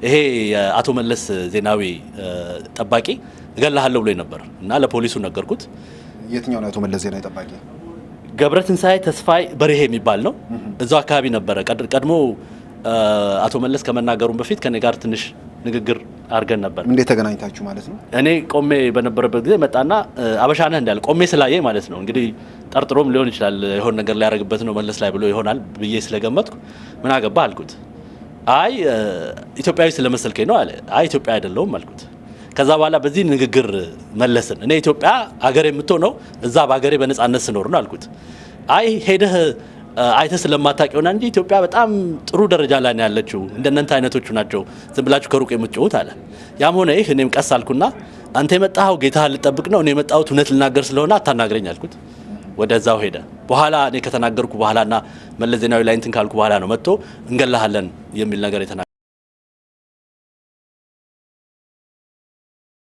ይሄ አቶ መለስ ዜናዊ ጠባቂ እገላሃለሁ ብሎ ነበር እና ለፖሊሱ ነገርኩት። የትኛው ነው አቶ መለስ ዜናዊ ጠባቂ? ገብረትንሳኤ ተስፋይ በርሄ የሚባል ነው። እዛው አካባቢ ነበረ። ቀድሞ አቶ መለስ ከመናገሩን በፊት ከኔ ጋር ትንሽ ንግግር አድርገን ነበር። እንዴት ተገናኝታችሁ ማለት ነው? እኔ ቆሜ በነበረበት ጊዜ መጣና አበሻነህ እንዳለ ቆሜ ስላየኝ ማለት ነው። እንግዲህ ጠርጥሮም ሊሆን ይችላል የሆነ ነገር ሊያደርግበት ነው መለስ ላይ ብሎ ይሆናል ብዬ ስለገመትኩ ምን አገባ አልኩት። አይ ኢትዮጵያዊ ስለመሰልከኝ ነው አለ። አይ ኢትዮጵያ አይደለሁም አልኩት። ከዛ በኋላ በዚህ ንግግር መለስን። እኔ ኢትዮጵያ አገር የምትሆነው እዛ በአገሬ በነጻነት ስኖር ነው አልኩት። አይ ሄደህ አይተ ስለማታውቅ ይሆናል እንጂ ኢትዮጵያ በጣም ጥሩ ደረጃ ላይ ነው ያለችው፣ እንደነንተ አይነቶቹ ናቸው ዝም ብላችሁ ከሩቅ የምትጮሁት አለ። ያም ሆነ ይህ እኔም ቀስ አልኩና አንተ የመጣኸው ጌታህን ልጠብቅ ነው፣ እኔ የመጣሁት እውነት ልናገር ስለሆነ አታናግረኝ አልኩት። ወደዛው ሄደ። በኋላ እኔ ከተናገርኩ በኋላና መለስ ዜናዊ ላይ እንትን ካልኩ በኋላ ነው መጥቶ እንገላሃለን የሚል ነገር የተናገረው።